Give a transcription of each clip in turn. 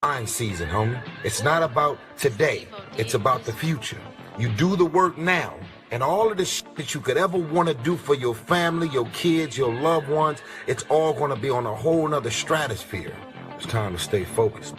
Fine season, homie. It's not about today. It's about the future. You do the work now, and all of the shit that you could ever want to do for your family, your kids, your loved ones, it's all going to be on a whole nother stratosphere. It's time to stay focused.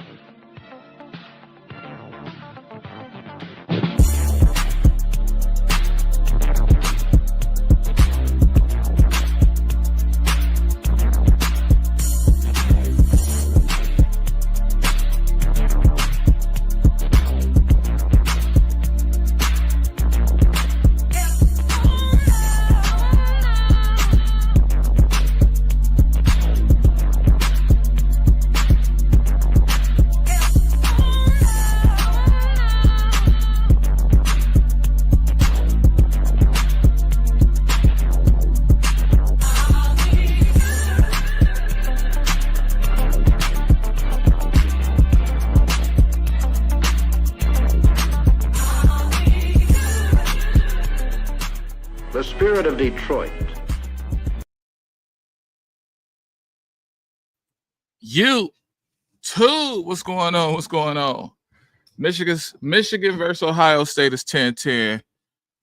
The spirit of Detroit. You too. What's going on? What's going on? Michigan versus Ohio State is 10-10.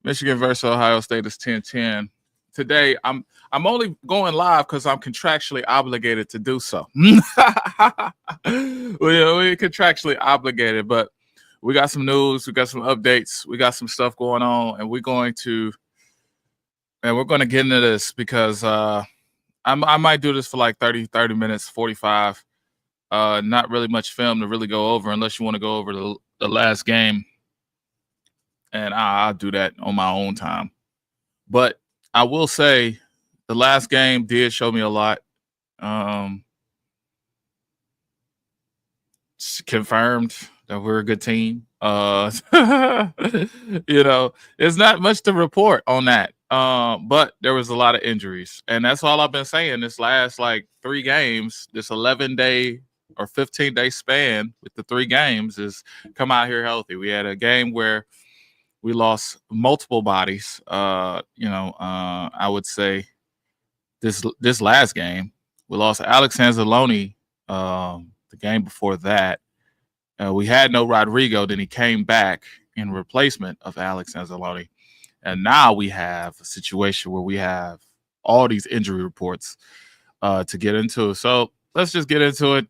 Michigan versus Ohio State is 10-10. Today, I'm only going live because I'm contractually obligated to do so. We're contractually obligated, but we got some news, we got some updates, we got some stuff going on, and we're going to get into this because I might do this for like 30 minutes, 45. Not really much film to really go over unless you want to go over the last game. And I'll do that on my own time. But I will say the last game did show me a lot. Confirmed that we're a good team. There's not much to report on that. But there was a lot of injuries. And that's all I've been saying this last like 3 games, this 11-day or 15-day span with the 3 games is come out here healthy. We had a game where we lost multiple bodies. I would say this last game, we lost Alex Anzalone. The game before that, we had no Rodrigo. Then he came back in replacement of Alex Anzalone. And now we have a situation where we have all these injury reports to get into. So let's just get into it.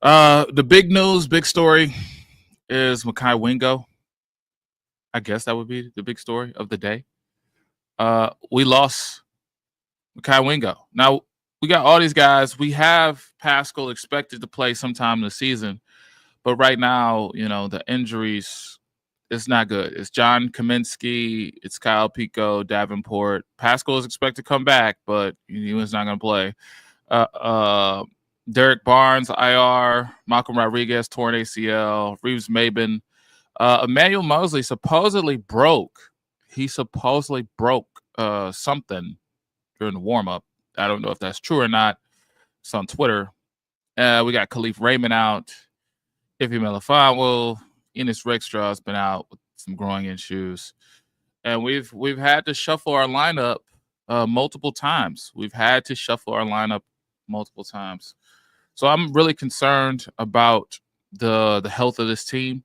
The big news, big story is Mekhi Wingo. I guess that would be the big story of the day. We lost Mekhi Wingo. Now, we got all these guys. We have Pascal expected to play sometime in the season. But right now, the injuries, it's not good. It's John Kaminsky. It's Kyle Pico, Davenport. Pascal is expected to come back, but he was not going to play. Derek Barnes, IR. Malcolm Rodriguez, torn ACL. Reeves Maben. Emmanuel Mosley supposedly broke. He supposedly broke something during the warm-up. I don't know if that's true or not. It's on Twitter. We got Khalif Raymond out. Ife Melifonwu. Enes Rakestraw has been out with some growing issues. And we've had to shuffle our lineup multiple times. So I'm really concerned about the health of this team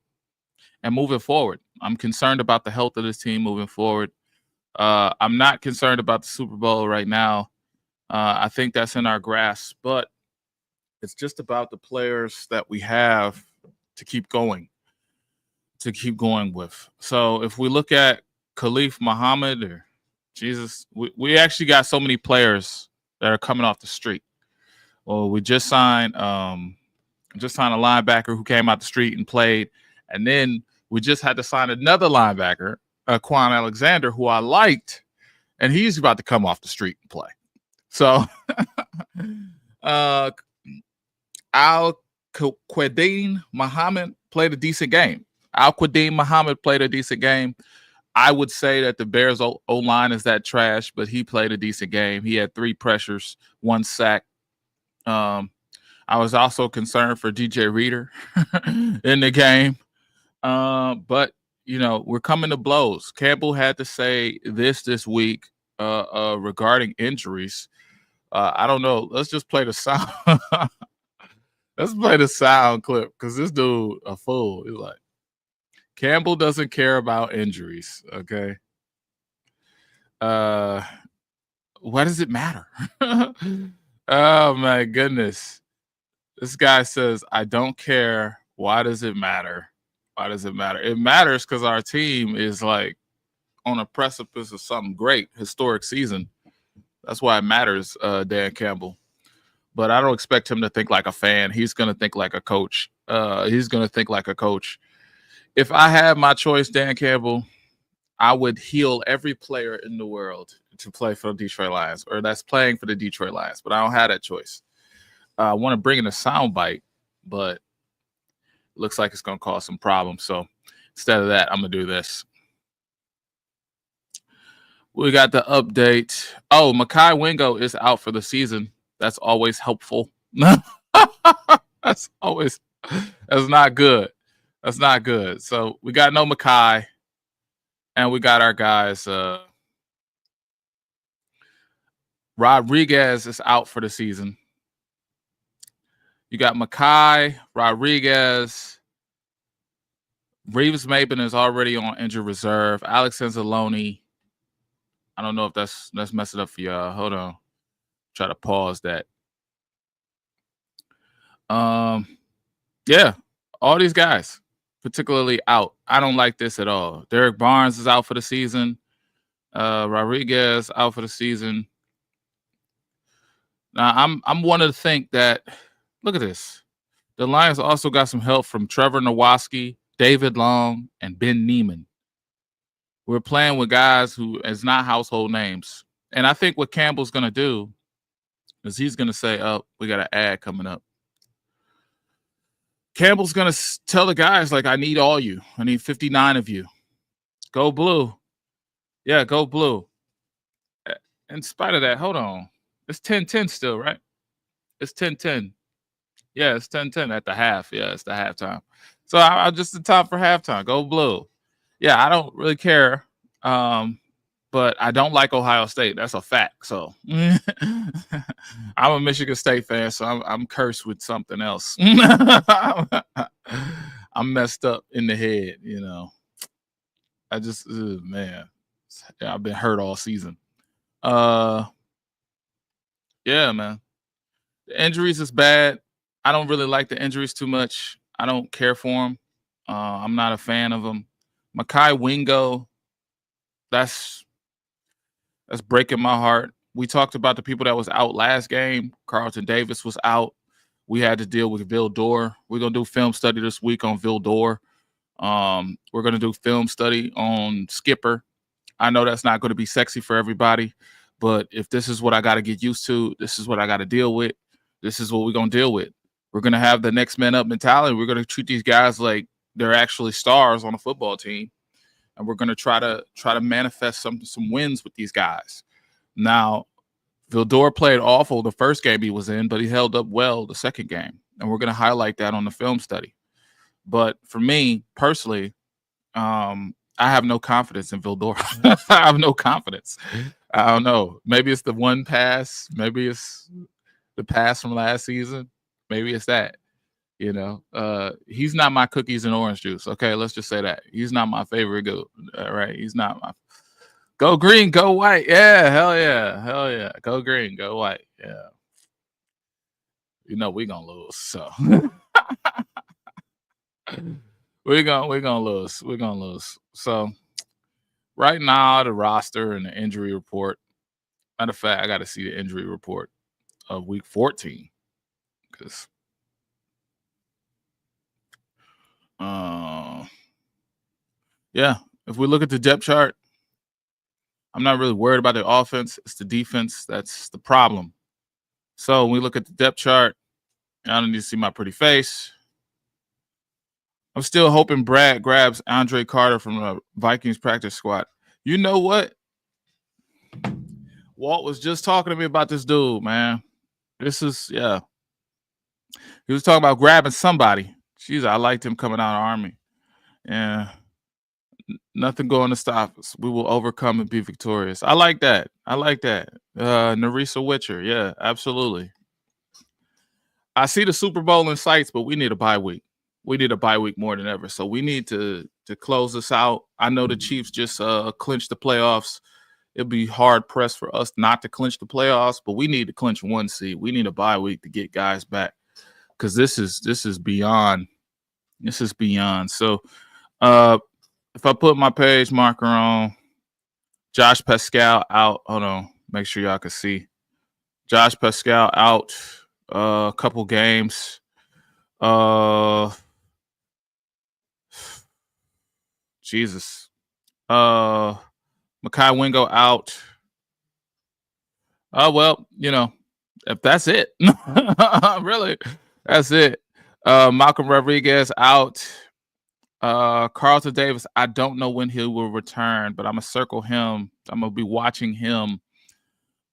and moving forward. I'm concerned about the health of this team moving forward. I'm not concerned about the Super Bowl right now. I think that's in our grasp, but it's just about the players that we have to keep going with. So if we look at Khalif Muhammad or Jesus, we actually got so many players that are coming off the street. Well, we just signed a linebacker who came out the street and played, and then we just had to sign another linebacker, Quan Alexander, who I liked, and he's about to come off the street and play. So, Al-Quadin Muhammad played a decent game. I would say that the Bears O-line is that trash, but he played a decent game. He had 3 pressures, 1 sack. I was also concerned for DJ Reader in the game. But, we're coming to blows. Campbell had to say this week regarding injuries. I don't know. Let's just play the sound. Let's play the sound clip because this dude a fool. He's like, Campbell doesn't care about injuries. Okay. Why does it matter? Oh my goodness. This guy says, I don't care. Why does it matter? Why does it matter? It matters because our team is like on a precipice of something great, historic season. That's why it matters, Dan Campbell. But I don't expect him to think like a fan. He's going to think like a coach. He's going to think like a coach. If I had my choice, Dan Campbell, I would heal every player in the world to play for the Detroit Lions, or that's playing for the Detroit Lions. But I don't have that choice. I want to bring in a soundbite, but it looks like it's going to cause some problems. So instead of that, I'm going to do this. We got the update. Oh, Mekhi Wingo is out for the season. That's always helpful. That's not good. That's not good. So we got no Mekhi, and we got our guys. Rodriguez is out for the season. You got Mekhi, Rodriguez. Reeves Maben is already on injured reserve. Alex Anzalone. I don't know if that's messing up for y'all. Hold on. Try to pause that. Yeah, all these guys, particularly out. I don't like this at all. Derek Barnes is out for the season. Rodriguez out for the season. Now I'm one to think that. Look at this. The Lions also got some help from Trevor Nowatzki, David Long, and Ben Neiman. We're playing with guys who is not household names. And I think what Campbell's going to do is he's going to say, oh, we got an ad coming up. Campbell's going to tell the guys, like, I need all you. I need 59 of you. Go blue. Yeah, go blue. In spite of that, hold on. It's 10-10 still, right? It's 10-10. Yeah, it's 10-10 at the half. Yeah, it's the halftime. So I'm just in time for halftime. Go blue. Yeah, I don't really care. But I don't like Ohio State. That's a fact. So I'm a Michigan State fan, so I'm cursed with something else. I'm messed up in the head, you know. I just, man, yeah, I've been hurt all season. Yeah, man. The injuries is bad. I don't really like the injuries too much. I don't care for them. I'm not a fan of them. Mekhi Wingo, that's breaking my heart. We talked about the people that was out last game. Carlton Davis was out. We had to deal with Vildor. We're going to do film study this week on Vildor. We're going to do film study on Skipper. I know that's not going to be sexy for everybody, but if this is what I got to get used to, this is what I got to deal with. This is what we're going to deal with. We're going to have the next man up mentality. We're going to treat these guys like they're actually stars on a football team. And we're going to try to manifest some wins with these guys. Now, Vildor played awful the first game he was in, but he held up well the second game. And we're going to highlight that on the film study. But for me, personally, I have no confidence in Vildor. I have no confidence. I don't know. Maybe it's the one pass. Maybe it's the pass from last season. Maybe it's that. You know, he's not my cookies and orange juice. Okay, let's just say that. He's not my favorite goat. Right? He's not my go green, go white. Yeah, hell yeah. Hell yeah. Go green, go white. Yeah. You know, we're gonna lose. So we're gonna lose. We're gonna lose. So right now, the roster and the injury report. Matter of fact, I gotta see the injury report of week 14. Because yeah, if we look at the depth chart, I'm not really worried about the offense. It's the defense that's the problem. So when we look at the depth chart, I don't need to see my pretty face. I'm still hoping Brad grabs Andre Carter from the Vikings practice squad. You know what? Walt was just talking to me about this dude, man. This is, yeah. He was talking about grabbing somebody. Jeez, I liked him coming out of the Army. Yeah. Nothing going to stop us. We will overcome and be victorious. I like that. I like that. Narisa Witcher. Yeah, absolutely. I see the Super Bowl in sights, but we need a bye week. We need a bye week more than ever. So we need to close this out. I know the Chiefs just clinched the playoffs. It'll be hard pressed for us not to clinch the playoffs, but we need to clinch 1 seed. We need a bye week to get guys back because this is beyond. This is beyond. So if I put my page marker on, Josh Pascal out. Hold on, make sure y'all can see. Josh Pascal out. A couple games. Jesus. Mekhi Wingo out. Oh, well, if that's it. Really, that's it. Malcolm Rodriguez out. Carlton Davis, I don't know when he will return, but I'm going to circle him. I'm going to be watching him.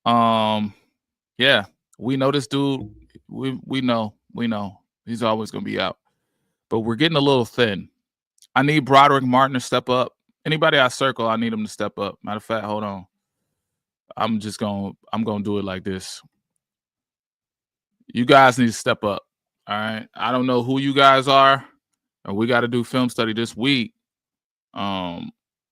Yeah, we know this dude. We know. He's always going to be out. But we're getting a little thin. I need Broderick Martin to step up. Anybody I circle, I need him to step up. Matter of fact, hold on. I'm going to do it like this. You guys need to step up. All right. I don't know who you guys are. And we got to do film study this week on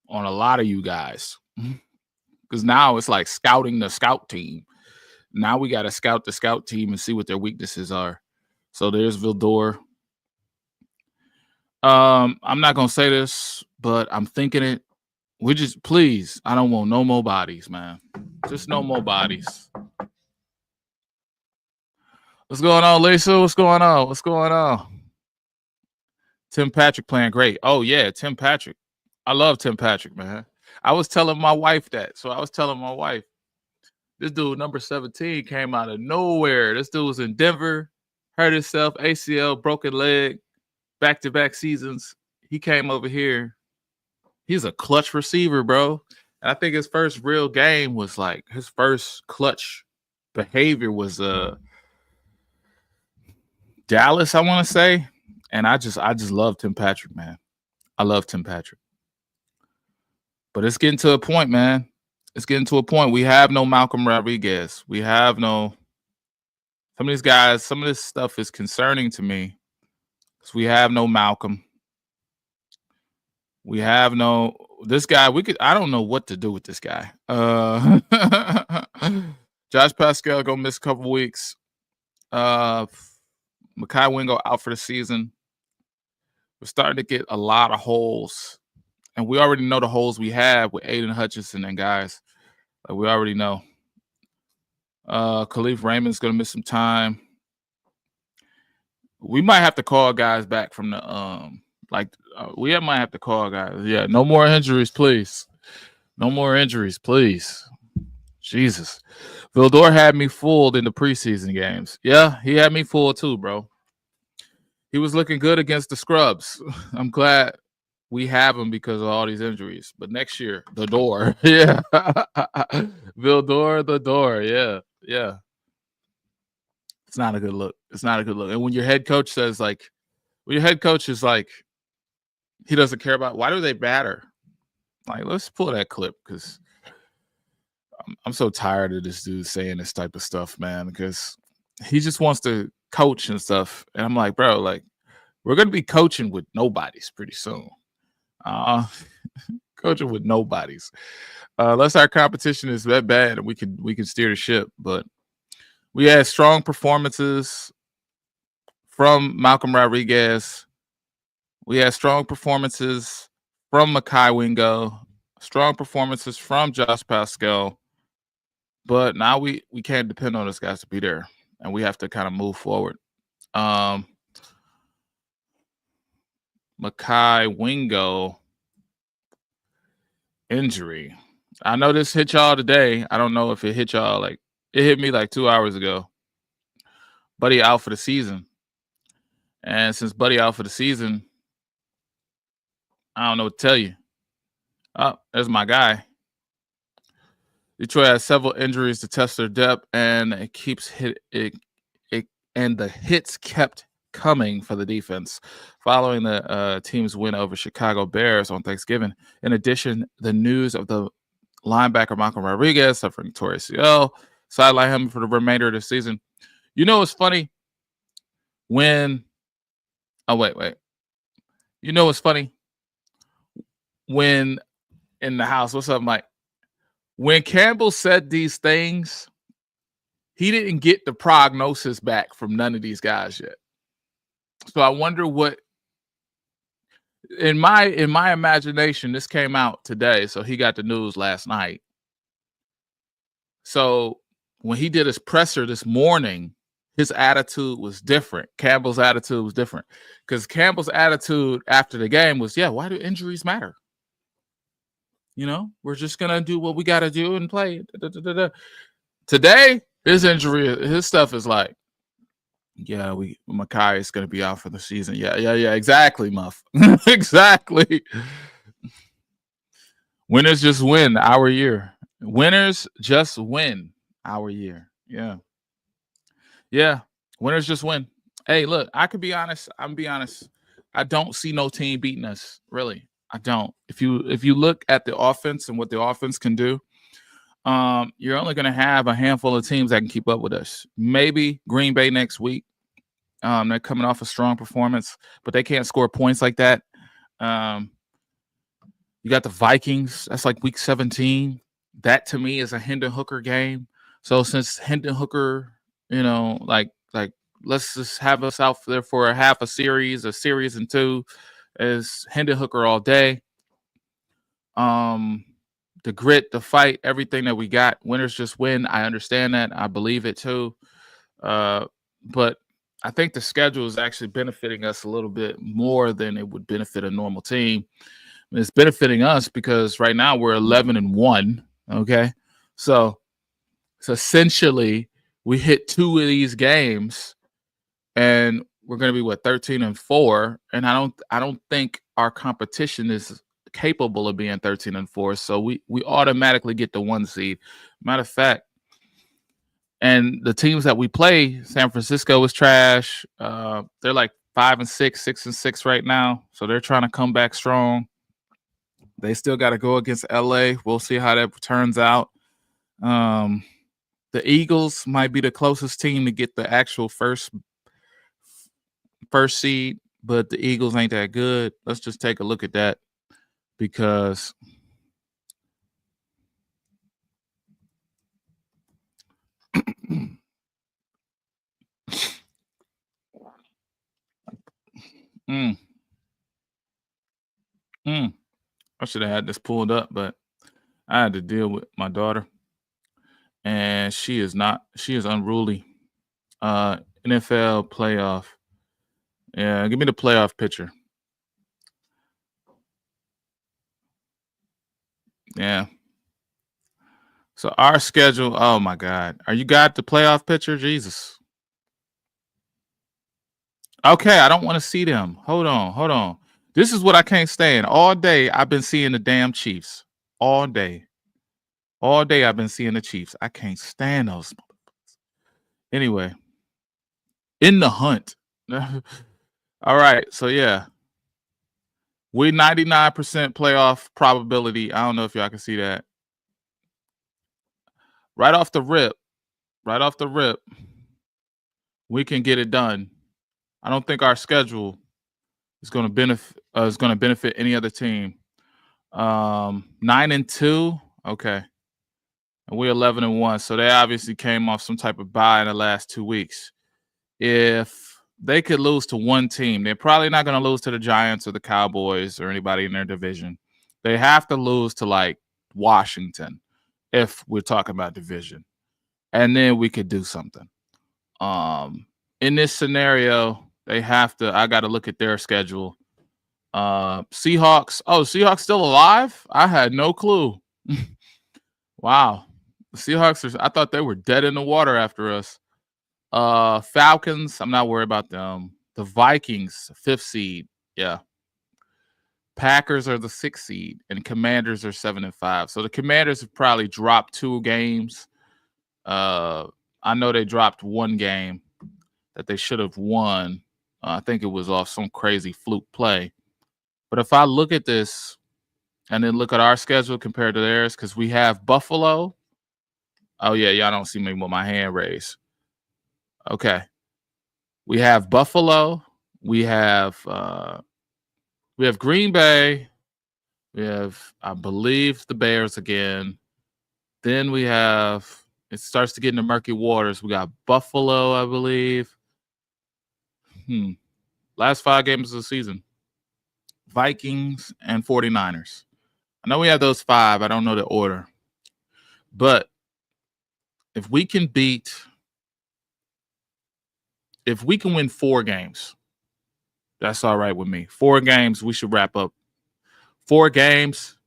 a lot of you guys. Because now it's like scouting the scout team. Now we got to scout the scout team and see what their weaknesses are. So there's Vildor. I'm not going to say this, but I'm thinking it. Please, I don't want no more bodies, man. Just no more bodies. What's going on, Lisa? What's going on? Tim Patrick playing great. Oh, yeah, Tim Patrick. I love Tim Patrick, man. I was telling my wife that. So I was telling my wife, this dude, number 17, came out of nowhere. This dude was in Denver, hurt himself, ACL, broken leg, back-to-back seasons. He came over here. He's a clutch receiver, bro. And I think his first real game was like his first clutch behavior was Dallas, I want to say. And I just love Tim Patrick, man. I love Tim Patrick. But it's getting to a point, man. It's getting to a point. We have no Malcolm Rodriguez. We have no. Some of these guys, some of this stuff is concerning to me. Because we have no Malcolm. We have no. This guy, I don't know what to do with this guy. Josh Pascal gonna miss a couple weeks. Mekhi Wingo out for the season. We're starting to get a lot of holes. And we already know the holes we have with Aiden Hutchinson and guys. Like we already know. Khalif Raymond's going to miss some time. We might have to call guys back from the we might have to call guys. Yeah, no more injuries, please. No more injuries, please. Jesus. Vildor had me fooled in the preseason games. Yeah, he had me fooled too, bro. He was looking good against the scrubs. I'm glad we have him because of all these injuries. But next year, the door. Yeah. Vildor, the door. Yeah. Yeah. It's not a good look. And when your head coach says, like, when your head coach is like, he doesn't care about, why do they batter? Like, let's pull that clip because I'm so tired of this dude saying this type of stuff, man, because he just wants to coach and stuff. And I'm like, bro, like, we're going to be coaching with nobodies pretty soon. Coaching with nobodies. Unless our competition is that bad and we can steer the ship. But we had strong performances from Malcolm Rodriguez. We had strong performances from Mekhi Wingo. Strong performances from Josh Pascal. But now we can't depend on those guys to be there. And we have to kind of move forward. Mekhi Wingo injury. I know this hit y'all today. I don't know if it hit y'all. Like, it hit me like 2 hours ago. Buddy out for the season. And since Buddy out for the season, I don't know what to tell you. Oh, there's my guy. Detroit has several injuries to test their depth, and it keeps and the hits kept coming for the defense following the team's win over Chicago Bears on Thanksgiving. In addition, the news of the linebacker Malcolm Rodriguez suffering torn ACL sideline him for the remainder of the season. You know what's funny? When oh wait. You know what's funny? When in the house, what's up, Mike? When Campbell said these things, he didn't get the prognosis back from none of these guys yet. So I wonder what in my imagination, this came out today. So he got the news last night. So when he did his presser this morning, his attitude was different. Campbell's attitude was different because Campbell's attitude after the game was, yeah, why do injuries matter? You know, we're just going to do what we got to do and play. Today, his stuff is like, yeah, Mekhi is going to be out for the season. Yeah, exactly, Muff. Exactly. Winners just win our year. Winners just win our year. Yeah. Yeah. Winners just win. Hey, look, I could be honest. I'm be honest. I don't see no team beating us. Really. I don't. If you look at the offense and what the offense can do, you're only going to have a handful of teams that can keep up with us. Maybe Green Bay next week. They're coming off a strong performance, but they can't score points like that. You got the Vikings. That's like week 17. That to me is a Hendon Hooker game. So since Hendon Hooker, like let's just have us out there for a series and two, is Hendon Hooker all day. The grit, the fight, everything that we got. Winners just win. I understand that. I believe it too. But I think the schedule is actually benefiting us a little bit more than it would benefit a normal team. It's benefiting us because right now we're 11-1. Okay. So essentially we hit 2 of these games and we're going to be 13-4. And I don't think our competition is capable of being 13-4. So we automatically get the 1 seed. Matter of fact, and the teams that we play, San Francisco is trash. They're like 5-6, 6-6 right now. So they're trying to come back strong. They still got to go against LA. We'll see how that turns out. The Eagles might be the closest team to get the actual first seed, but the Eagles ain't that good. Let's just take a look at that because I should have had this pulled up, but I had to deal with my daughter, and she is unruly. NFL playoff. Yeah, give me the playoff picture. Yeah. So our schedule, oh my God. Are you got the playoff picture? Jesus. Okay, I don't want to see them. Hold on. This is what I can't stand. All day I've been seeing the damn Chiefs. All day I've been seeing the Chiefs. I can't stand those. Anyway, in the hunt. All right, so yeah. We 99% playoff probability. I don't know if y'all can see that. Right off the rip, we can get it done. I don't think our schedule is going to benefit any other team. 9-2, okay, and we're 11-1. So they obviously came off some type of bye in the last 2 weeks. If they could lose to one team, they're probably not going to lose to the Giants or the Cowboys or anybody in their division. They have to lose to like Washington if we're talking about division, and then we could do something. In this scenario, they have to. I got to look at their schedule. Seahawks. Oh, Seahawks still alive? I had no clue. Wow, the Seahawks. I thought they were dead in the water after us. Falcons. I'm not worried about them. The Vikings, 5th seed. Yeah. Packers are the 6th seed, and Commanders are 7-5. So the Commanders have probably dropped 2 games. I know they dropped 1 game that they should have won. I think it was off some crazy fluke play. But if I look at this and then look at our schedule compared to theirs, because we have Buffalo. Oh, yeah, y'all don't see me with my hand raised. Okay. We have Buffalo. We have Green Bay. We have, I believe, the Bears again. Then we have, it starts to get into murky waters. We got Buffalo, I believe. Last 5 games of the season. Vikings and 49ers. I know we have those 5. I don't know the order. But if we can win 4 games, that's all right with me. 4 games, we should wrap up. 4 games,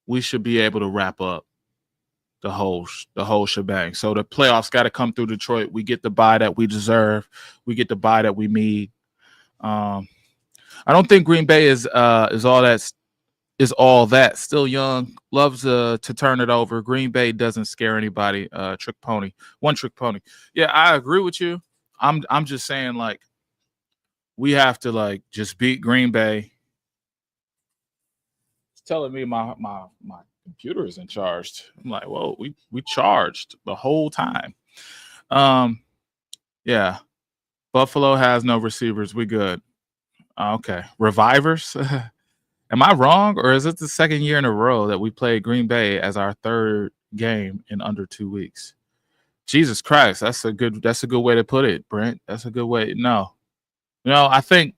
we should be able to wrap up the whole shebang. So the playoffs got to come through Detroit. We get the bye that we deserve. We get the bye that we need. I don't think Green Bay is all that. Still young, loves to turn it over. Green Bay doesn't scare anybody. Trick pony, one trick pony. Yeah, I agree with you. I'm just saying, like, we have to, like, just beat Green Bay. It's telling me my computer isn't charged. I'm like, whoa, we charged the whole time. Yeah. Buffalo has no receivers. We good. Okay. Revivers. Am I wrong, or is it the second year in a row that we played Green Bay as our 3rd game in under 2 weeks? Jesus Christ, that's a good way to put it, Brent. That's a good way. No, I think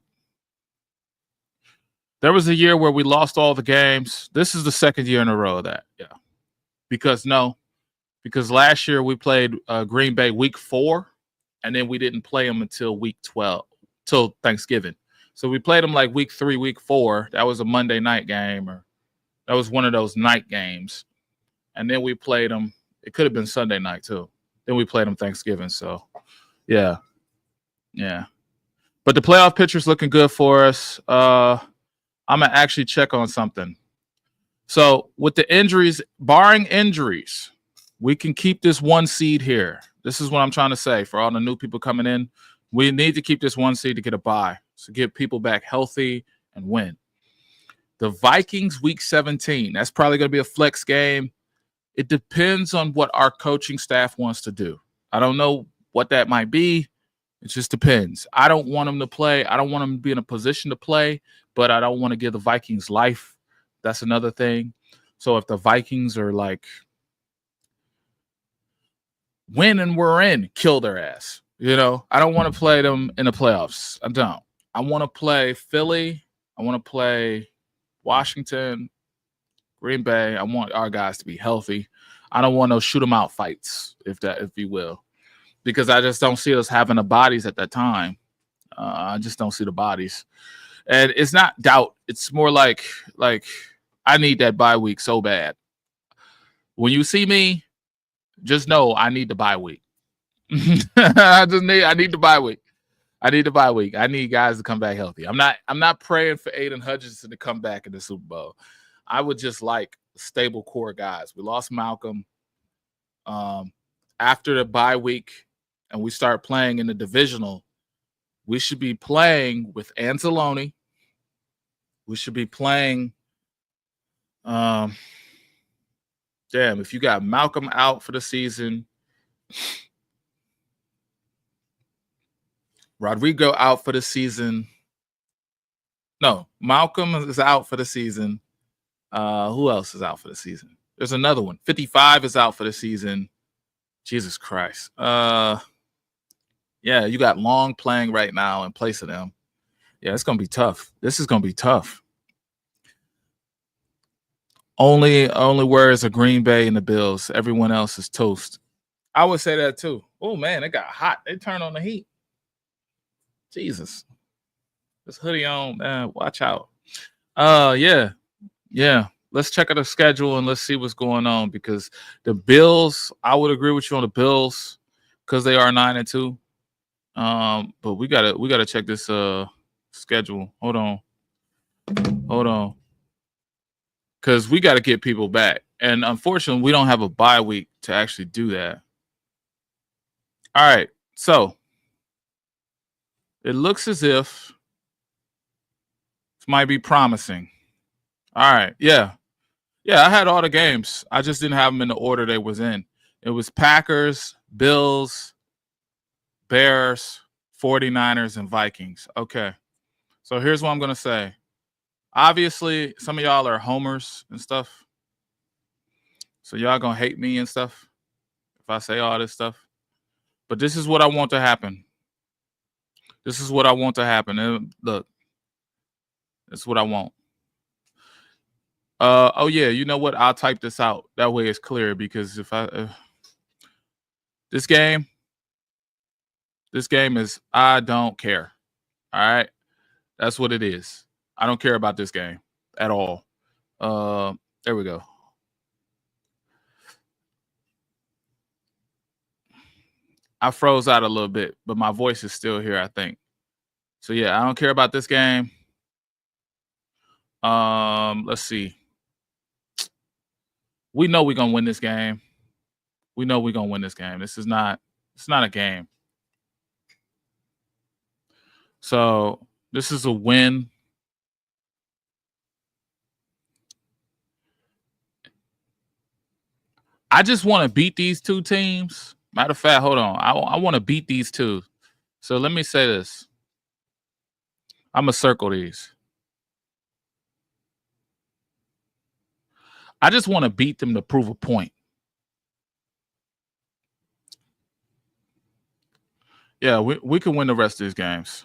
there was a year where we lost all the games. This is the second year in a row of that. Yeah. Because last year we played Green Bay week 4, and then we didn't play them until week 12, till Thanksgiving. So we played them like week 3, week 4. That was a Monday night game, or that was one of those night games. And then we played them. It could have been Sunday night too. Then we played them Thanksgiving. So, yeah. But the playoff picture's looking good for us. I'm going to actually check on something. So with the injuries, barring injuries, we can keep this 1 seed here. This is what I'm trying to say for all the new people coming in. We need to keep this 1 seed to get a bye. So get people back healthy and win. The Vikings week 17, that's probably going to be a flex game. It depends on what our coaching staff wants to do. I don't know what that might be. It just depends. I don't want them to play. I don't want them to be in a position to play, but I don't want to give the Vikings life. That's another thing. So if the Vikings are like, win and we're in, kill their ass. I don't want to play them in the playoffs. I don't. I want to play Philly. I want to play Washington, Green Bay. I want our guys to be healthy. I don't want those shoot 'em out fights, if you will, because I just don't see us having the bodies at that time. I just don't see the bodies, and it's not doubt. It's more like I need that bye week so bad. When you see me, just know I need the bye week. I need the bye week. I need the bye week. I need guys to come back healthy. I'm not praying for Aiden Hutchinson to come back in the Super Bowl. I would just like stable core guys. We lost Malcolm after the bye week, and we start playing in the divisional. We should be playing with Anzalone. We should be playing. If you got Malcolm out for the season, Rodrigo out for the season. No, Malcolm is out for the season. Who else is out for the season? There's another one. 55 is out for the season. Jesus Christ. Yeah, you got Long playing right now in place of them. Yeah, it's going to be tough. This is going to be tough. Only worries are Green Bay and the Bills. Everyone else is toast. I would say that too. Oh, man, it got hot. They turned on the heat. Jesus. This hoodie on, man. Watch out. Yeah. Let's check out the schedule and let's see what's going on, because the Bills, I would agree with you on the Bills because they are 9-2. But we gotta check this schedule. Hold on. Because we got to get people back. And unfortunately, we don't have a bye week to actually do that. All right. So it looks as if this might be promising. All right. Yeah, I had all the games. I just didn't have them in the order they was in. It was Packers, Bills, Bears, 49ers and Vikings. Okay. So here's what I'm going to say. Obviously, some of y'all are homers and stuff. So y'all going to hate me and stuff if I say all this stuff. But this is what I want to happen. This is what I want to happen. And look, that's what I want. Oh yeah, you know what? I'll type this out. That way it's clear because if I this game is I don't care. All right? That's what it is. I don't care about this game at all. There we go. I froze out a little bit, but my voice is still here, I think. So yeah, I don't care about this game. Let's see. We know we're gonna win this game. We know we're gonna win this game. It's not a game. So this is a win. I just want to beat these two teams. Matter of fact, hold on. I want to beat these two. So let me say this. I'm gonna circle these. I just want to beat them to prove a point. Yeah, we can win the rest of these games.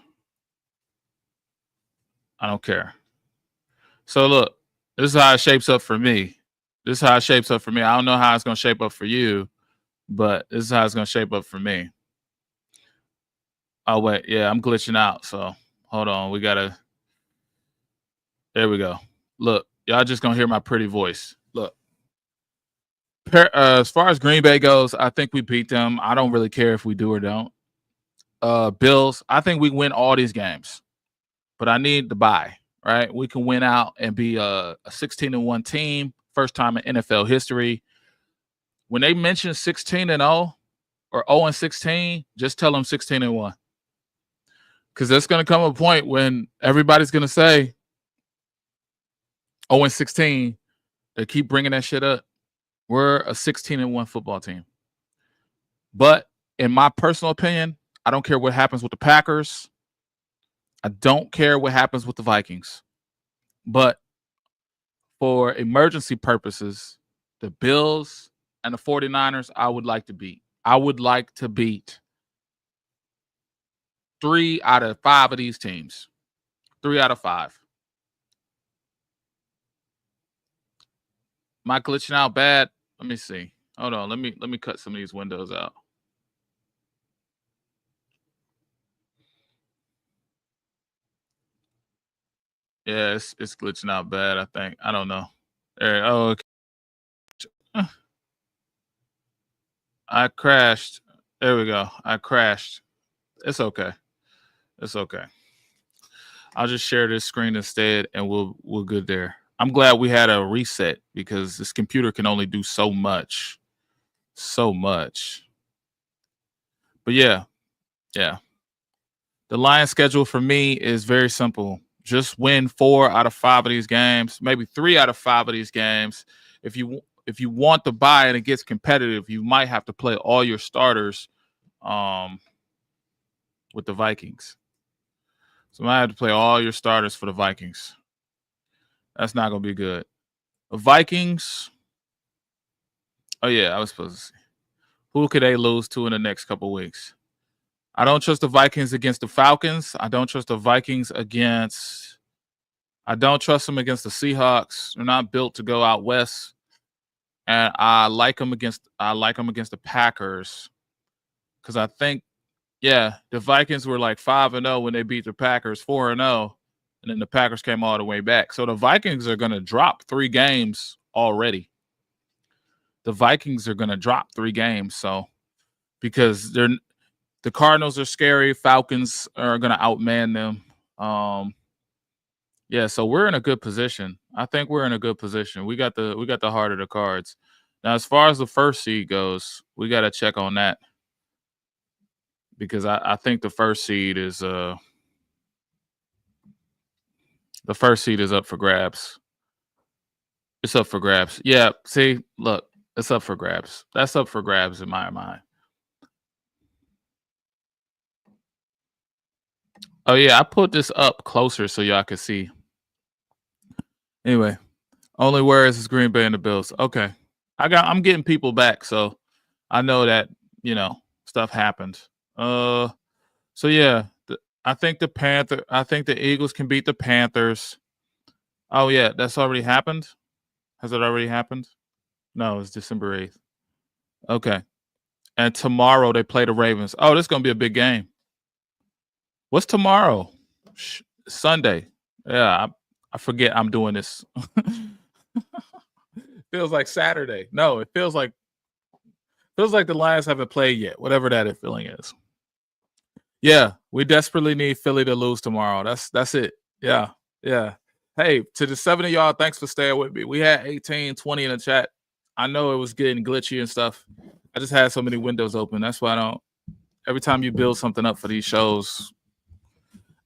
I don't care. So look, this is how it shapes up for me. This is how it shapes up for me. I don't know how it's gonna shape up for you, but this is how it's gonna shape up for me. Oh wait, yeah, I'm glitching out. So hold on, we gotta. There we go. Look, y'all just gonna hear my pretty voice. Look, as far as Green Bay goes, I think we beat them. I don't really care if we do or don't. Bills, I think we win all these games, but I need the bye. Right, we can win out and be a 16-1 team, first time in NFL history. When they mention 16-0 or 0-16, just tell them 16-1, because there's going to come a point when everybody's going to say 0-16. They keep bringing that shit up. We're a 16-1 football team. But in my personal opinion, I don't care what happens with the Packers. I don't care what happens with the Vikings. But for emergency purposes, the Bills and the 49ers, I would like to beat. I would like to beat 3 out of 5 of these teams. 3 out of 5. Am I glitching out bad? Let me see. Hold on. Let me cut some of these windows out. Yeah, it's glitching out bad, I think. I don't know. There, oh, okay. I crashed. There we go. I crashed. It's okay. It's okay. I'll just share this screen instead, and we'll good there. I'm glad we had a reset because this computer can only do so much. So much. But yeah. The Lions schedule for me is very simple. Just win 4 out of 5 of these games, maybe 3 out of 5 of these games. If you want to buy and it gets competitive, you might have to play all your starters with the Vikings. So you might have to play all your starters for the Vikings. That's not going to be good. The Vikings. Oh, yeah, I was supposed to see. Who could they lose to in the next couple weeks? I don't trust the Vikings against the Falcons. I don't trust the Vikings against. I don't trust them against the Seahawks. They're not built to go out west. And I like them against the Packers. Because I think, yeah, the Vikings were like 5-0 when they beat the Packers 4-0. And then the Packers came all the way back. So the Vikings are going to drop 3 games already. The Vikings are going to drop 3 games. So because the Cardinals are scary. Falcons are going to outman them. Yeah, so we're in a good position. I think we're in a good position. We got the heart of the cards. Now, as far as the first seed goes, we got to check on that because I think the first seed is up for grabs. It's up for grabs. Yeah, see, look, it's up for grabs. That's up for grabs in my mind. Oh yeah, I put this up closer so y'all could see. Anyway, only worries is Green Bay and the Bills. Okay. I'm getting people back, so I know that, stuff happens. So yeah, I think the Eagles can beat the Panthers. Oh yeah, that's already happened? Has it already happened? No, it's December 8th. Okay. And tomorrow they play the Ravens. Oh, this is gonna be a big game. What's tomorrow? Sunday. Yeah, I forget I'm doing this. Feels like Saturday. No, it feels like the Lions haven't played yet. Whatever that feeling is. Yeah, we desperately need Philly to lose tomorrow. That's it. Yeah, yeah. Hey, to the 7 of y'all, thanks for staying with me. We had 18, 20 in the chat. I know it was getting glitchy and stuff. I just had so many windows open. That's why I don't. Every time you build something up for these shows,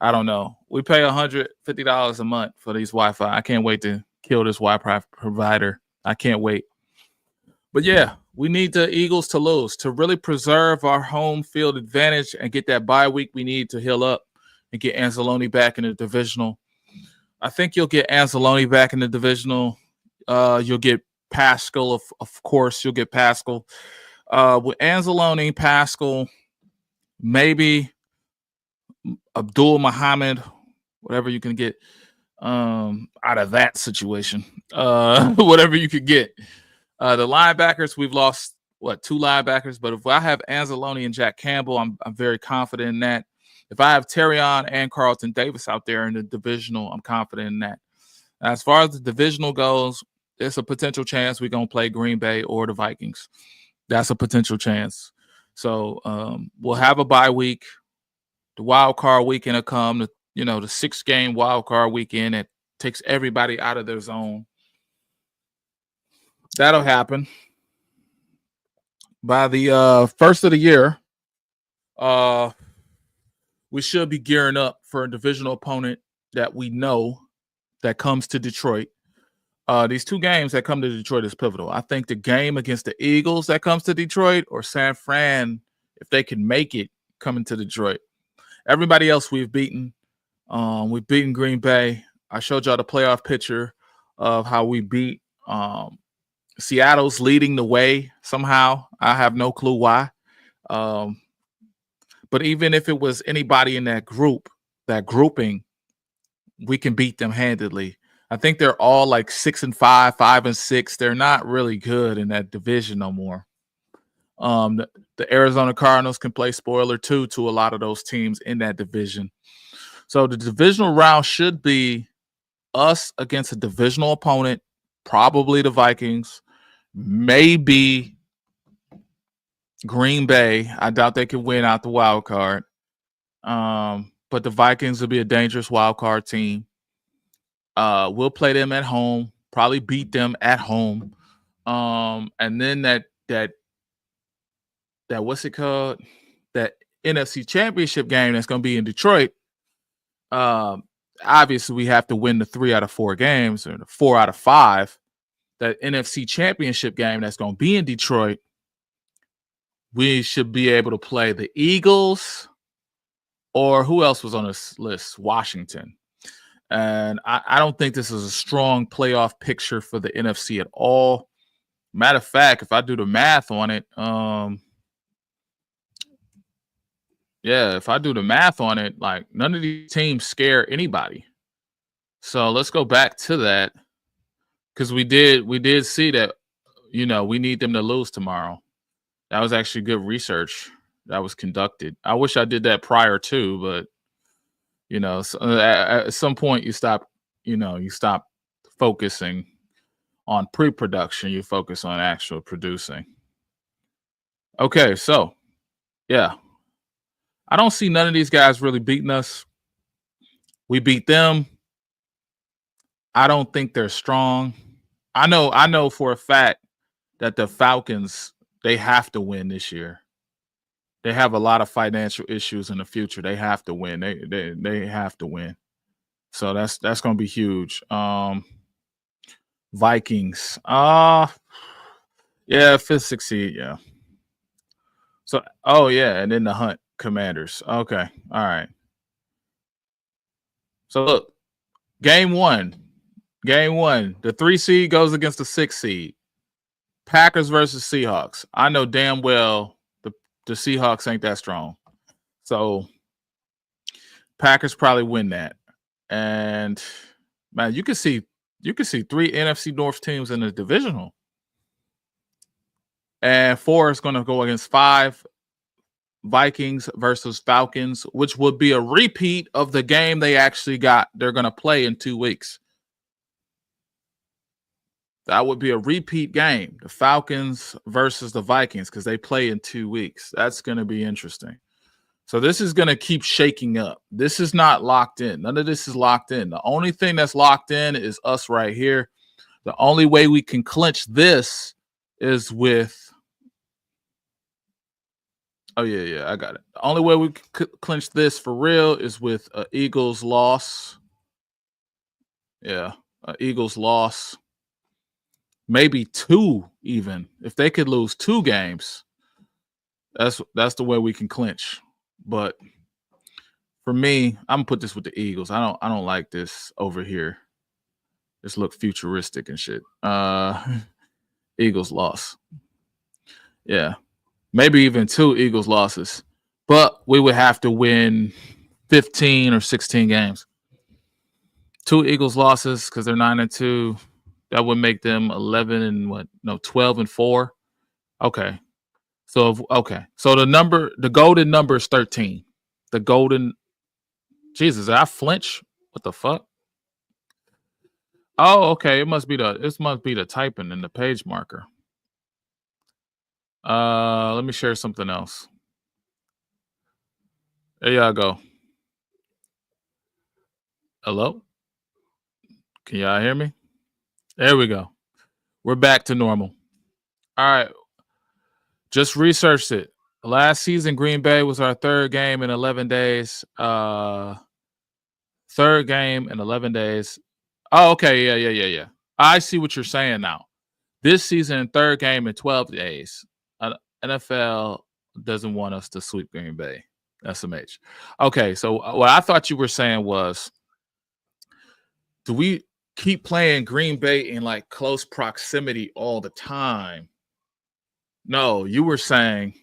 I don't know. We pay $150 a month for these Wi-Fi. I can't wait to kill this Wi-Fi provider. I can't wait. But yeah, we need the Eagles to lose to really preserve our home field advantage and get that bye week we need to heal up and get Anzalone back in the divisional. I think you'll get Anzalone back in the divisional. You'll get Pascal, of course. You'll get Pascal. With Anzalone, Pascal, maybe Abdul Muhammad, whatever you can get out of that situation. Whatever you could get. The linebackers, we've lost, 2 linebackers? But if I have Anzalone and Jack Campbell, I'm very confident in that. If I have Terrion and Carlton Davis out there in the divisional, I'm confident in that. As far as the divisional goes, there's a potential chance we're going to play Green Bay or the Vikings. That's a potential chance. So we'll have a bye week. The wild card weekend will come, the 6-game wild card weekend. It takes everybody out of their zone. That'll happen. By the first of the year, we should be gearing up for a divisional opponent that we know that comes to Detroit. These 2 games that come to Detroit is pivotal. I think the game against the Eagles that comes to Detroit, or San Fran, if they can make it, coming to Detroit. Everybody else we've beaten. We've beaten Green Bay. I showed y'all the playoff picture of how we beat Seattle's leading the way somehow. I have no clue why. But even if it was anybody in that grouping, we can beat them handedly. I think they're all like 6-5, 5-6. They're not really good in that division no more. The Arizona Cardinals can play spoiler too to a lot of those teams in that division. So the divisional round should be us against a divisional opponent, probably the Vikings, maybe Green Bay. I doubt they can win out the wild card. But the Vikings will be a dangerous wild card team. We'll play them at home, probably beat them at home. And then that what's it called? That NFC Championship game that's going to be in Detroit. Obviously, we have to win the 3 out of 4 games or the 4 out of 5. That NFC Championship game that's going to be in Detroit, we should be able to play the Eagles, or who else was on this list? Washington. And I don't think this is a strong playoff picture for the NFC at all. Matter of fact, if I do the math on it, if I do the math on it, like none of these teams scare anybody. So let's go back to that, because we did see that, we need them to lose tomorrow. That was actually good research that was conducted. I wish I did that prior to, but at some point you stop focusing on pre-production. You focus on actual producing. Okay, so yeah, I don't see none of these guys really beating us. We beat them. I don't think they're strong. I know for a fact that the Falcons, they have to win this year. They have a lot of financial issues in the future. They have to win. They have to win. So that's going to be huge. Vikings. Yeah, 5th, 6th seed. Yeah. So, and then the Hunt Commanders. Okay. All right. So look, game one, the 3 seed goes against the 6 seed. Packers versus Seahawks. I know damn well the Seahawks ain't that strong. So Packers probably win that. And man, you can see 3 NFC North teams in the divisional. And 4 is going to go against 5 Vikings versus Falcons, which would be a repeat of the game they're going to play in 2 weeks. That would be a repeat game, the Falcons versus the Vikings, because they play in 2 weeks. That's going to be interesting. So this is going to keep shaking up. This is not locked in. None of this is locked in. The only thing that's locked in is us right here. The only way we can clinch this is with... Oh, yeah, I got it. The only way we can clinch this for real is with an Eagles loss. Yeah, an Eagles loss. Maybe 2 even. If they could lose 2 games, that's the way we can clinch. But for me, I'm gonna put this with the Eagles. I don't like this over here. This look futuristic and shit. Eagles loss. Yeah. Maybe even 2 Eagles losses. But we would have to win 15 or 16 games. 2 Eagles losses because they're 9-2. That would make them 12-4. Okay. So the golden number is 13. The golden... Jesus, did I flinch? What the fuck? Oh, okay. It must be the typing in the page marker. Let me share something else. There y'all go. Hello? Can y'all hear me? There we go. We're back to normal. All right. Just researched it. Last season, Green Bay was our 3rd game in 11 days. 3rd game in 11 days. Oh, okay. Yeah. I see what you're saying now. This season, 3rd game in 12 days. NFL doesn't want us to sweep Green Bay. SMH. Okay, so what I thought you were saying was, do we keep playing Green Bay in like close proximity all the time? No, you were saying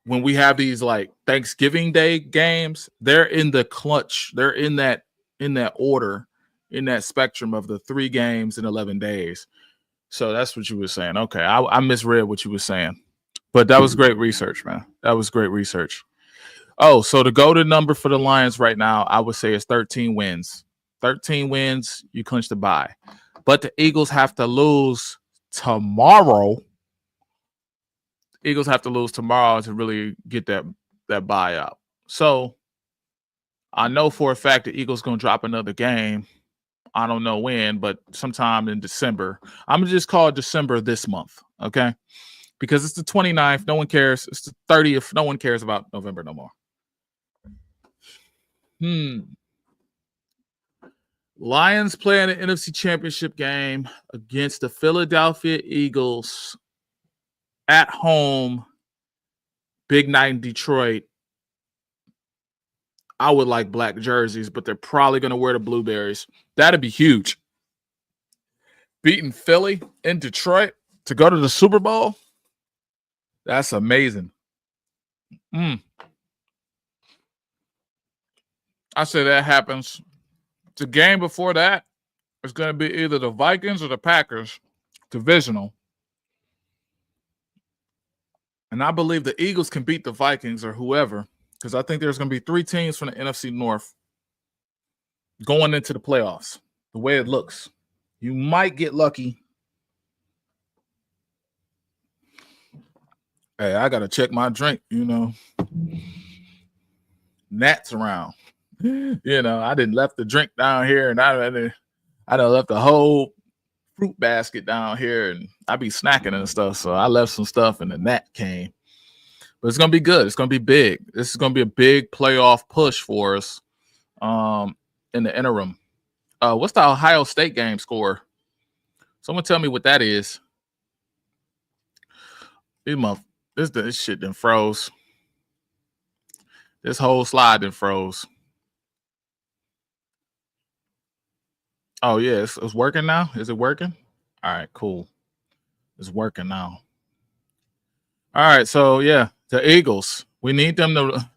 when we have these like Thanksgiving Day games, they're in the clutch. They're in that order, in that spectrum of the 3 games in 11 days. So that's what you were saying. Okay, I misread what you were saying. But that was great research, man. That was great research. Oh, so the golden number for the Lions right now, I would say, is 13 wins. 13 wins, you clinch the bye. But the Eagles have to lose tomorrow. Eagles have to lose tomorrow to really get that bye up. So I know for a fact the Eagles going to drop another game. I don't know when, but sometime in December. I'm going to just call it December this month, okay? Because it's the 29th. No one cares. It's the 30th. No one cares about November no more. Lions playing an NFC Championship game against the Philadelphia Eagles at home. Big night in Detroit. I would like black jerseys, but they're probably going to wear the blueberries. That'd be huge. Beating Philly in Detroit to go to the Super Bowl. That's amazing. I say that happens. The game before that is going to be either the Vikings or the Packers, divisional. And I believe the Eagles can beat the Vikings or whoever, because I think there's going to be 3 teams from the NFC North going into the playoffs, the way it looks. You might get lucky. Hey, I got to check my drink, Gnats around. I didn't left the drink down here, and I done left the whole fruit basket down here, and I be snacking and stuff. So I left some stuff, and the gnat came. But it's gonna be good. It's gonna be big. This is gonna be a big playoff push for us. In the interim, what's the Ohio State game score? Someone tell me what that is. This shit done froze. This whole slide done froze. Oh yeah, it's working now. Is it working? All right, cool. It's working now. All right, so yeah, the Eagles. We need them to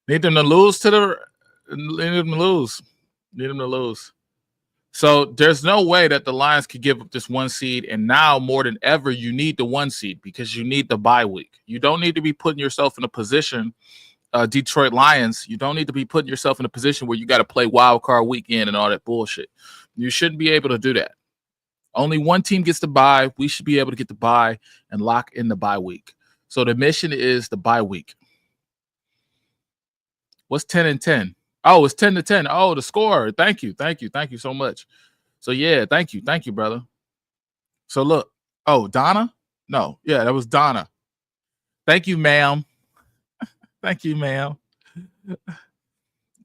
lose to the need them to lose. Need them to lose. So there's no way that the Lions could give up this one seed. And now more than ever, you need the one seed because you need the bye week. You don't need to be putting yourself in a position, Detroit Lions. You don't need to be putting yourself in a position where you got to play wild card weekend and all that bullshit. You shouldn't be able to do that. Only one team gets the bye. We should be able to get the bye and lock in the bye week. So the mission is the bye week. What's 10-10? Oh, it's 10-10. Oh, the score. Thank you so much. So yeah, thank you, brother. So look, oh, Donna? No, yeah, that was Donna. Thank you, ma'am. Thank you, ma'am.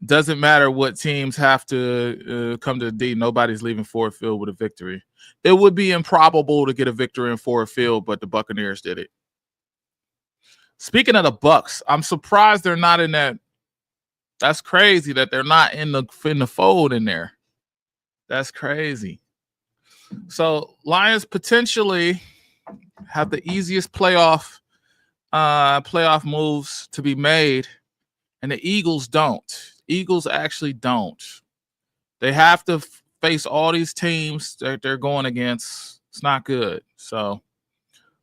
Doesn't matter what teams have to come to the D. Nobody's leaving Ford Field with a victory. It would be improbable to get a victory in Ford Field, but the Buccaneers did it. Speaking of the Bucs, I'm surprised they're not in that. That's crazy that they're not in the fold in there. That's crazy. So Lions potentially have the easiest playoff moves to be made, and the Eagles don't. Eagles actually don't. They have to face all these teams that they're going against. It's not good. So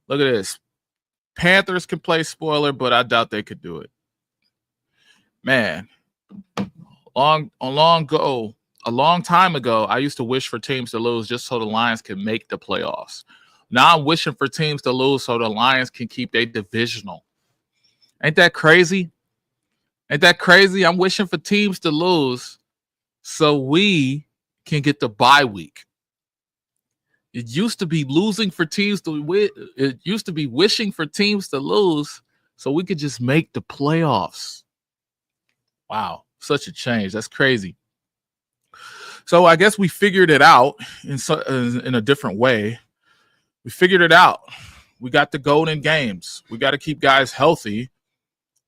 look at this. Panthers can play spoiler, but I doubt they could do it. Man, a long time ago, I used to wish for teams to lose just so the Lions can make the playoffs. Now I'm wishing for teams to lose so the Lions can keep their divisional. Ain't that crazy? I'm wishing for teams to lose so we can get the bye week. It used to be losing for teams to win. It used to be wishing for teams to lose so we could just make the playoffs. Wow, such a change. That's crazy. So I guess we figured it out in a different way. We figured it out. We got the golden games. We got to keep guys healthy.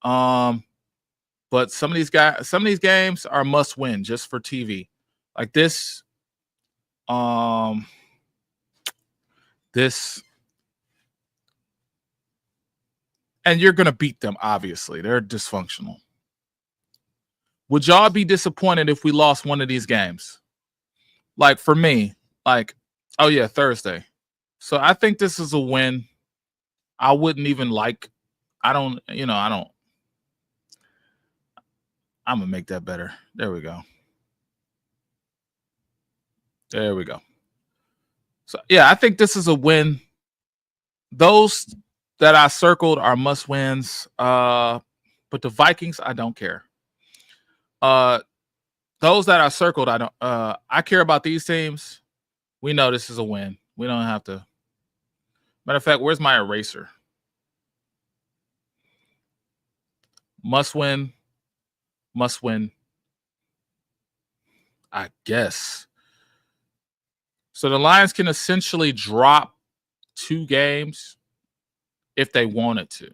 But some of these games are must win just for TV. Like this. And you're gonna beat them, obviously. They're dysfunctional. Would y'all be disappointed if we lost one of these games? Like for me, oh yeah, Thursday. So I think this is a win. I wouldn't even I'm gonna make that better. There we go. So yeah, I think this is a win. Those that I circled are must wins. But the Vikings, I don't care. Those that I circled, I don't. I care about these teams. We know this is a win. We don't have to. Matter of fact, where's my eraser? Must win. I guess. So the Lions can essentially drop 2 games if they wanted to.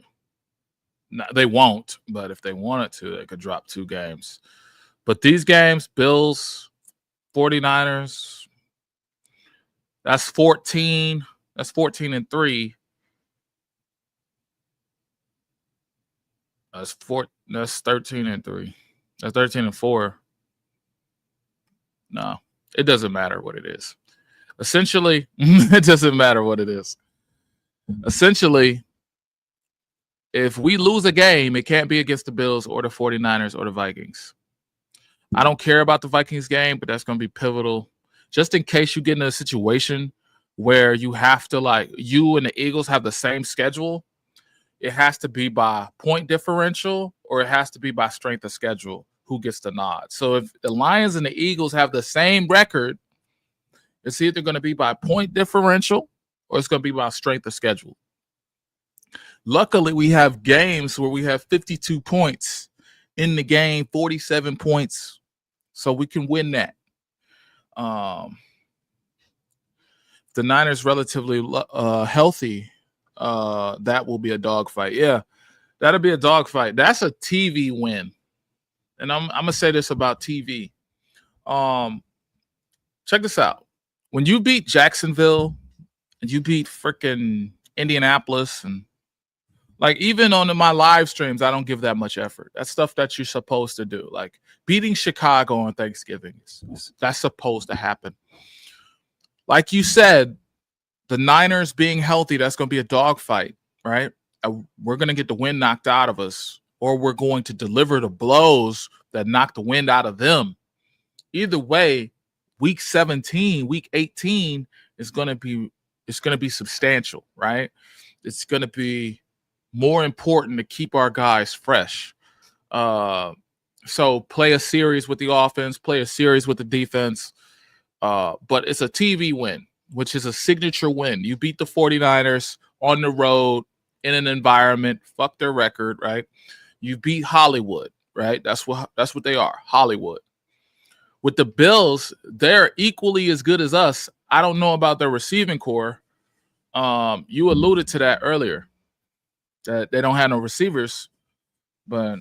No, they won't, but if they wanted to, they could drop 2 games. But these games, Bills, 49ers, that's 14. That's 14-3. That's 13-3. That's 13-4. No, it doesn't matter what it is. Essentially, it doesn't matter what it is. Essentially, if we lose a game, it can't be against the Bills or the 49ers or the Vikings. I don't care about the Vikings game, but that's going to be pivotal. Just in case you get in a situation where you have to, you and the Eagles have the same schedule, it has to be by point differential or it has to be by strength of schedule who gets the nod. So if the Lions and the Eagles have the same record, it's either going to be by point differential or it's going to be by strength of schedule. Luckily, we have games where we have 52 points in the game, 47 points, so we can win that. The Niners relatively healthy. That will be a dogfight. Yeah, that'll be a dogfight. That's a TV win. And I'm gonna say this about TV. check this out. When you beat Jacksonville and you beat freaking Indianapolis, and like even on my live streams, I don't give that much effort. That's stuff that you're supposed to do. Like beating Chicago on Thanksgiving, that's supposed to happen. Like you said, the Niners being healthy, that's going to be a dogfight, right? We're going to get the wind knocked out of us, or we're going to deliver the blows that knock the wind out of them. Either way, week 17, week 18 is going to be substantial, right? It's going to be more important to keep our guys fresh. So play a series with the offense, play a series with the defense. But it's a TV win, which is a signature win. You beat the 49ers on the road in an environment, fuck their record, right? You beat Hollywood, right? That's what they are, Hollywood. With the Bills, they're equally as good as us. I don't know about their receiving core. You alluded to that earlier, that they don't have no receivers, but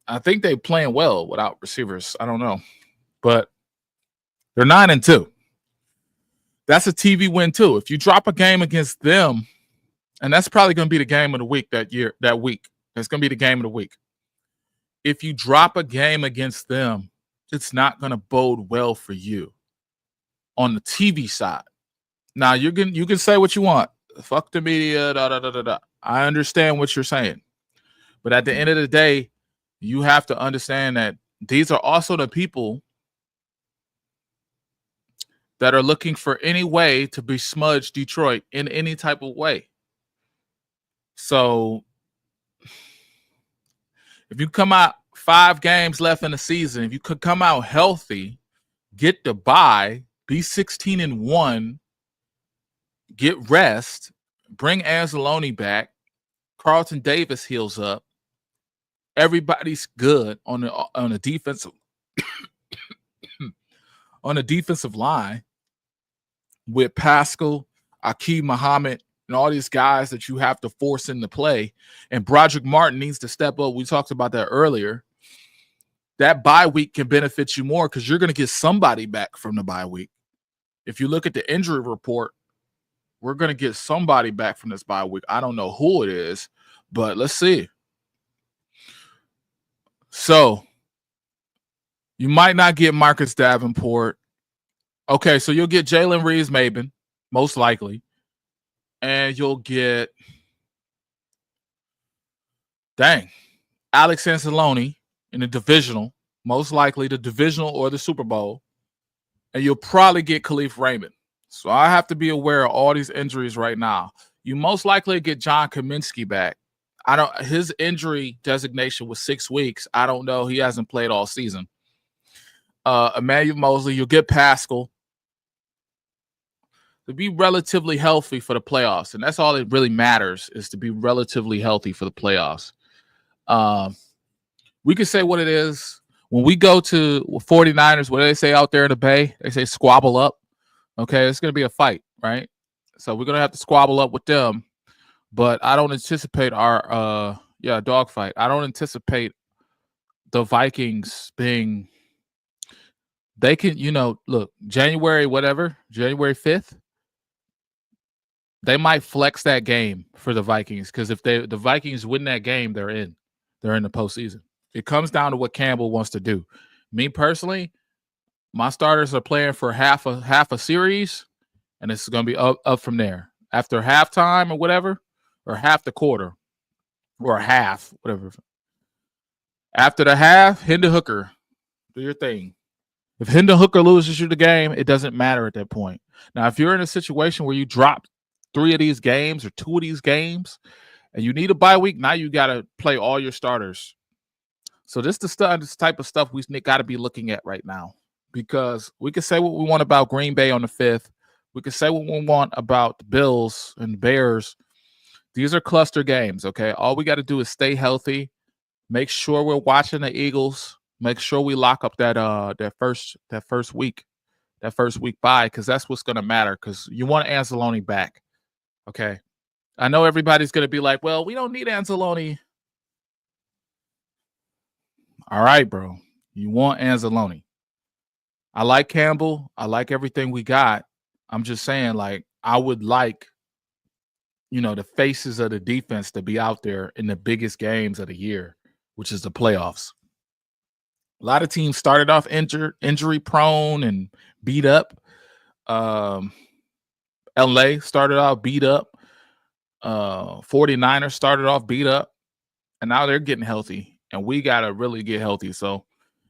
I think they're playing well without receivers. I don't know, but they're 9-2. That's a TV win too. If you drop a game against them, and that's probably going to be the game of the week that week. That's going to be the game of the week. If you drop a game against them, it's not going to bode well for you on the TV side. Now you can say what you want. Fuck the media. I understand what you're saying, but at the end of the day, you have to understand that these are also the people that are looking for any way to besmudge Detroit in any type of way. So if you come out 5 games left in the season, if you could come out healthy, get the bye, be 16-1, get rest, bring Anzalone back, Carlton Davis heals up, everybody's good on the defensive on the defensive line with Pascal, Akeem Muhammad, and all these guys that you have to force into play. And Broderick Martin needs to step up. We talked about that earlier. That bye week can benefit you more because you're going to get somebody back from the bye week. If you look at the injury report, we're going to get somebody back from this bye week. I don't know who it is, but let's see. So you might not get Marcus Davenport. Okay, so you'll get Jalen Reeves-Maybin, most likely. And you'll get, Alex Anzalone in the divisional, most likely the divisional or the Super Bowl. And you'll probably get Khalif Raymond. So I have to be aware of all these injuries right now. You most likely get John Kaminsky back. His injury designation was 6 weeks. I don't know. He hasn't played all season. Emmanuel Mosley, you'll get Pascal. To be relatively healthy for the playoffs. And that's all that really matters, is to be relatively healthy for the playoffs. We can say what it is. When we go to 49ers, what do they say out there in the Bay? They say squabble up. Okay, it's going to be a fight, right? So we're going to have to squabble up with them. But I don't anticipate our dogfight. I don't anticipate the Vikings being, they can, look, January 5th, they might flex that game for the Vikings, because if the Vikings win that game, they're in the postseason. It comes down to what Campbell wants to do. Me personally, my starters are playing for half a series, and it's going to be up from there. After halftime or whatever, or half the quarter, or half, whatever. After the half, Hendon Hooker, do your thing. If Hendon Hooker loses you the game, it doesn't matter at that point. Now, if you're in a situation where you drop 3 of these games or 2 of these games, and you need a bye week, now you got to play all your starters. So this type of stuff we got to be looking at right now, because we can say what we want about Green Bay on the 5th. We can say what we want about the Bills and the Bears. These are cluster games, okay? All we got to do is stay healthy, make sure we're watching the Eagles, make sure we lock up that first week bye, because that's what's going to matter, because you want Anzalone back, okay? I know everybody's going to be like, well, we don't need Anzalone. All right, bro. You want Anzalone. I like Campbell. I like everything we got. I'm just saying, like, I would like, the faces of the defense to be out there in the biggest games of the year, which is the playoffs. A lot of teams started off injury prone and beat up. LA started off beat up. 49ers started off beat up, and now they're getting healthy, and we got to really get healthy. So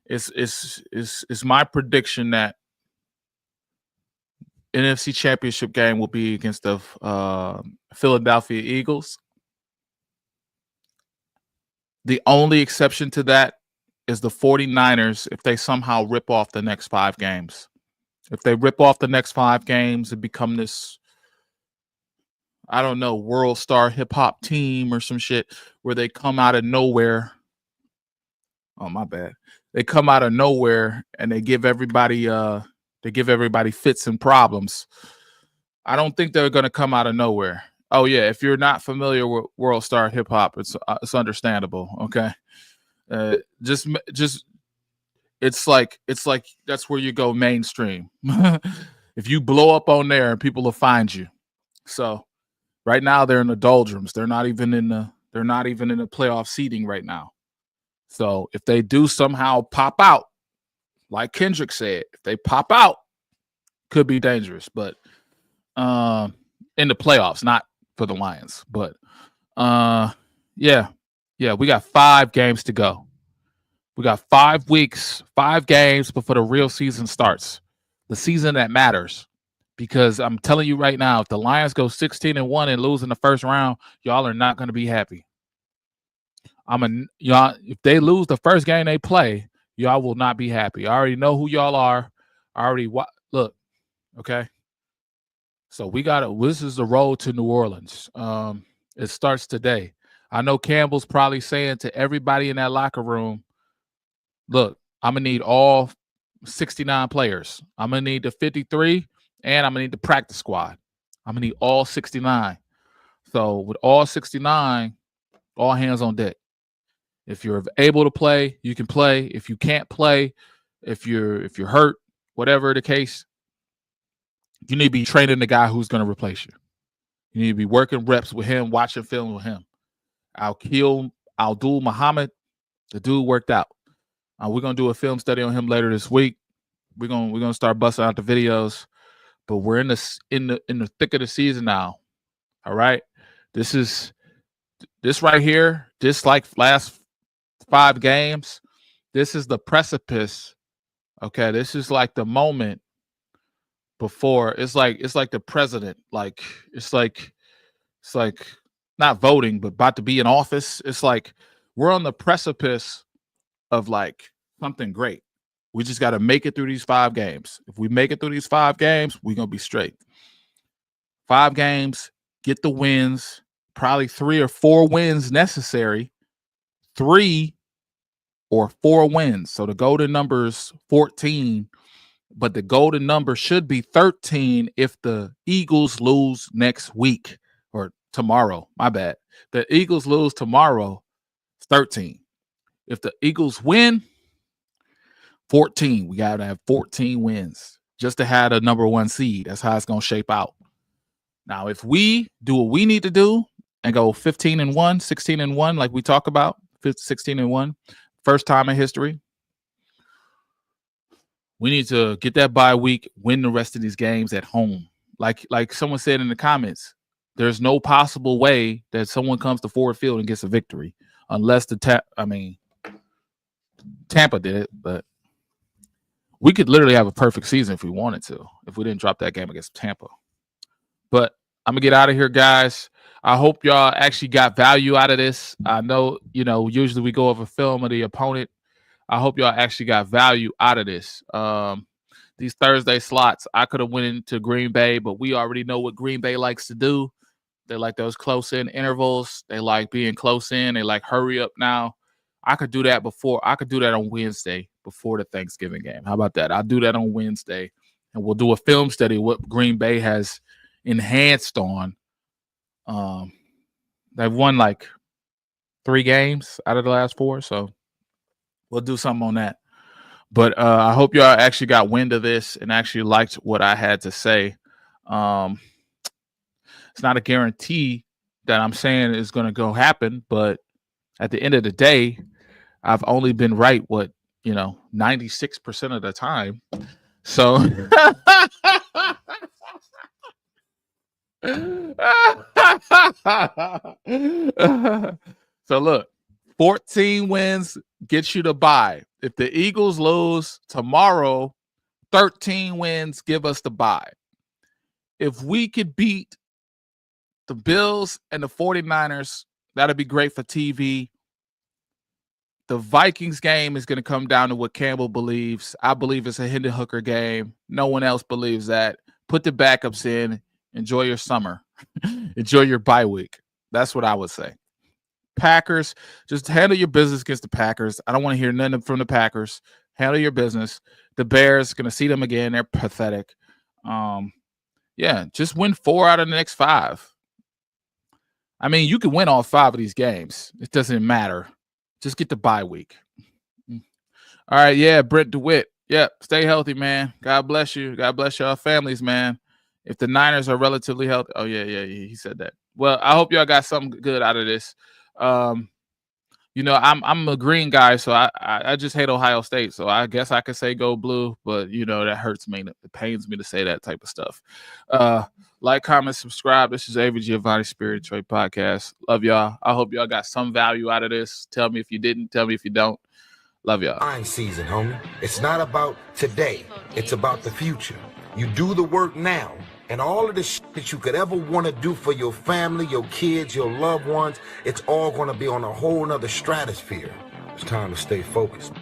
it's my prediction that NFC Championship game will be against the Philadelphia Eagles. The only exception to that is the 49ers if they somehow rip off the next 5 games. If they rip off the next 5 games and become this, I don't know, world star hip hop team or some shit where they come out of nowhere. Oh, my bad. They come out of nowhere and they give everybody fits and problems. I don't think they're going to come out of nowhere. Oh yeah, if you're not familiar with world star hip hop, it's understandable. Okay, just it's like that's where you go mainstream. If you blow up on there, people will find you. So right now they're in the doldrums. They're not even in the playoff seeding right now. So if they do somehow pop out, like Kendrick said, if they pop out, could be dangerous. But in the playoffs, not for the Lions. But yeah, we got 5 games to go. We got 5 weeks, 5 games before the real season starts. The season that matters. Because I'm telling you right now, if the Lions go 16-1 and lose in the first round, y'all are not going to be happy. If they lose the first game they play, y'all will not be happy. I already know who y'all are. Look, okay. So this is the road to New Orleans. It starts today. I know Campbell's probably saying to everybody in that locker room, look, I'm going to need all 69 players. I'm going to need the 53, and I'm going to need the practice squad. I'm going to need all 69. So with all 69, all hands on deck. If you're able to play, you can play. If you can't play, if you're hurt, whatever the case, you need to be training the guy who's going to replace you. You need to be working reps with him, watching film with him. Abdul Muhammad, the dude worked out. We're going to do a film study on him later this week. We're gonna start busting out the videos, but we're in the thick of the season now. All right, this right here, this like last 5 games. This is the precipice. Okay, this is like the moment before. It's like the president. Like it's like not voting, but about to be in office. It's like we're on the precipice of like something great. We just got to make it through these 5 games. If we make it through these 5 games, we're going to be straight. 5 games, get the wins, probably 3 or 4 wins necessary. 3 or 4 wins. So the golden number is 14, but the golden number should be 13 if the Eagles lose next week or tomorrow. My bad. The Eagles lose tomorrow, it's 13. If the Eagles win, 14. We got to have 14 wins just to have a number 1 seed. That's how it's going to shape out. Now, if we do what we need to do and go 15-1, 16-1, like we talk about, 16-1, first time in history, we need to get that bye week, win the rest of these games at home. Like someone said in the comments, there's no possible way that someone comes to Ford Field and gets a victory unless Tampa did it, but we could literally have a perfect season if we wanted to, if we didn't drop that game against Tampa. But I'm going to get out of here, guys. I hope y'all actually got value out of this. I know, usually we go over film of the opponent. I hope y'all actually got value out of this. These Thursday slots, I could have went into Green Bay, but we already know what Green Bay likes to do. They like those close-in intervals. They like being close in. They like hurry up now. I could do that on Wednesday before the Thanksgiving game. How about that? I'll do that on Wednesday, and we'll do a film study what Green Bay has enhanced on. They've won like 3 games out of the last 4, so we'll do something on that. But I hope y'all actually got wind of this and actually liked what I had to say. It's not a guarantee that I'm saying is going to go happen, but at the end of the day, I've only been right, 96% of the time. So, so look, 14 wins gets you to bye. If the Eagles lose tomorrow, 13 wins give us the bye. If we could beat the Bills and the 49ers, that'd be great for TV. The Vikings game is going to come down to what Campbell believes. I believe it's a Hendon Hooker game. No one else believes that. Put the backups in. Enjoy your summer. Enjoy your bye week. That's what I would say. Packers, just handle your business against the Packers. I don't want to hear nothing from the Packers. Handle your business. The Bears, going to see them again. They're pathetic. Just win 4 out of the next 5. I mean, you can win all 5 of these games. It doesn't matter. Just get the bye week. All right, yeah, Brent DeWitt. Yeah, stay healthy, man. God bless you. God bless your families, man. If the Niners are relatively healthy. Oh, yeah, he said that. Well, I hope y'all got something good out of this. I'm a green guy, so I just hate Ohio State. So I guess I could say go blue, but, that hurts me. It pains me to say that type of stuff. Like, comment, subscribe. This is Avery Giovanni Spirit Trade Podcast. Love y'all. I hope y'all got some value out of this. Tell me if you didn't. Tell me if you don't. Love y'all. Fine season, homie. It's not about today. It's about the future. You do the work now, and all of the that you could ever want to do for your family, your kids, your loved ones, it's all going to be on a whole nother stratosphere. It's time to stay focused.